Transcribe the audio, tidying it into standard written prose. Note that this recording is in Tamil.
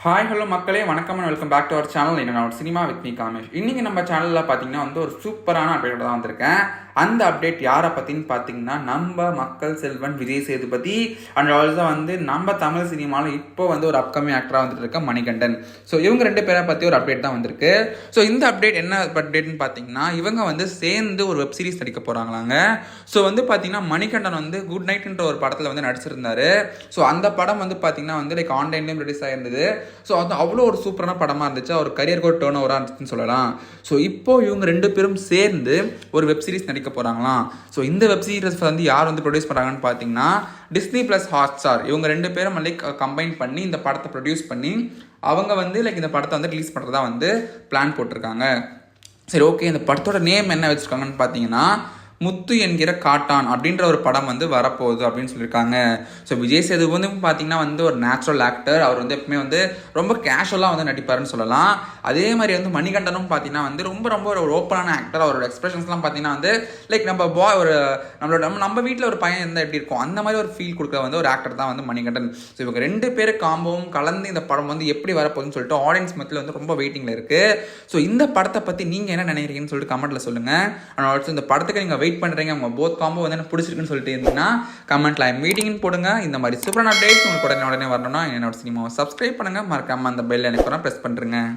ஹாய் ஹலோ மக்களே, வணக்கம் and welcome back to our channel. நான் ஒரு சினிமா வித் மீ காமேஷ். இன்னைக்கு நம்ம சேனலில் பார்த்தீங்கன்னா ஒரு சூப்பரான அப்டேட் தான் வந்திருக்கேன். அந்த அப்டேட் யாரை பற்றின்னு பார்த்தீங்கன்னா நம்ம மக்கள் செல்வன் விஜய் சேதுபதி அண்ட் ஆல்சோ நம்ம தமிழ் சினிமாவில் இப்போ ஒரு அப்கமிங் ஆக்டராக வந்துட்டு இருக்க மணிகண்டன். ஸோ இவங்க ரெண்டு பேரை பற்றி ஒரு அப்டேட் தான் வந்திருக்கு. ஸோ இந்த அப்டேட் என்ன அப்டேட்னு பார்த்தீங்கன்னா இவங்க சேர்ந்து ஒரு வெப் சீரிஸ் நடிக்க போகிறாங்களாங்க. ஸோ பார்த்தீங்கன்னா மணிகண்டன் குட் நைட்ன்ற ஒரு படத்தில் நடிச்சிருந்தாரு. ஸோ அந்த படம் பார்த்தீங்கன்னா லைக் ஆன்லைன்லேயும் ரிலீஸ் ஆகிருந்தது. ஸோ அது அவ்வளோ ஒரு சூப்பரான படமாக இருந்துச்சு. அவர் கரியருக்கு ஒரு டேர்ன் ஓவராக இருந்துச்சுன்னு சொல்லலாம். ஸோ இப்போ இவங்க ரெண்டு பேரும் சேர்ந்து ஒரு வெப் சீரிஸ் நடிக்க போகிறாங்களாம். ஸோ இந்த வெப் சீரிஸ் யார் ப்ரொடியூஸ் பண்ணுறாங்கன்னு பார்த்தீங்கன்னா டிஸ்னி ப்ளஸ் ஹாட்ஸ்டார். இவங்க ரெண்டு பேரும் லைக் கம்பைன் பண்ணி இந்த படத்தை ப்ரொடியூஸ் பண்ணி அவங்க லைக் இந்த படத்தை ரிலீஸ் பண்ணுறதா பிளான் போட்டிருக்காங்க. சரி, ஓகே. இந்த படத்தோட நேம் என்ன வச்சுருக்காங்கன்னு பார்த்தீங்கன்னா முத்து என்கிற காட்டான் அப்படின்ற ஒரு படம் வரப்போகுது அப்படின்னு சொல்லியிருக்காங்க. ஸோ விஜய் சேதுபதி பார்த்தீங்கன்னா ஒரு நேச்சுரல் ஆக்டர். அவர் எப்பவுமே ரொம்ப கேஷுவலாக நடிப்பாருன்னு சொல்லலாம். அதே மாதிரி மணிகண்டனும் பார்த்தீங்கன்னா ரொம்ப ரொம்ப ஒரு ஓப்பனான ஆக்டர். அவரோட எக்ஸ்பிரஷன்ஸ்லாம் பார்த்தீங்கன்னா லைக் நம்ம ஒரு நம்ம வீட்டில் ஒரு பையன் இருந்தால் எப்படி இருக்கும் அந்த மாதிரி ஒரு ஃபீல் கொடுக்குற ஒரு ஆக்டர் தான் மணிகண்டன். ஸோ இவங்க ரெண்டு பேர் காம்போவும் கலந்து இந்த படம் எப்படி வரப்போகுதுன்னு சொல்லிட்டு ஆடியன்ஸ் மத்தியில் ரொம்ப வெயிட்டிங்கில் இருக்குது. ஸோ இந்த படத்தை பற்றி நீங்கள் என்ன நினைக்கிறீங்கன்னு சொல்லிட்டு கமெண்ட்டில் சொல்லுங்கள். அண்ட் ஆல்சோ இந்த படத்துக்கு நீங்கள் வெயிட் பண்ணுறீங்க, உங்க போத் காம்போ எனக்கு பிடிச்சிருக்குன்னு சொல்லிட்டு இருந்தீங்கன்னா கமெண்ட்ல மீட்டிங்னு போடுங்க. இந்த மாதிரி சூப்பரான அப்டேட்ஸ் உங்களுக்கு உடனே வரணும்னா என்னோட சினிமாவை சப்ஸ்கிரைப் பண்ணுங்க. மறக்காம அந்த பெல் எனக்கு ப்ரெஸ் பண்ணுறேங்க.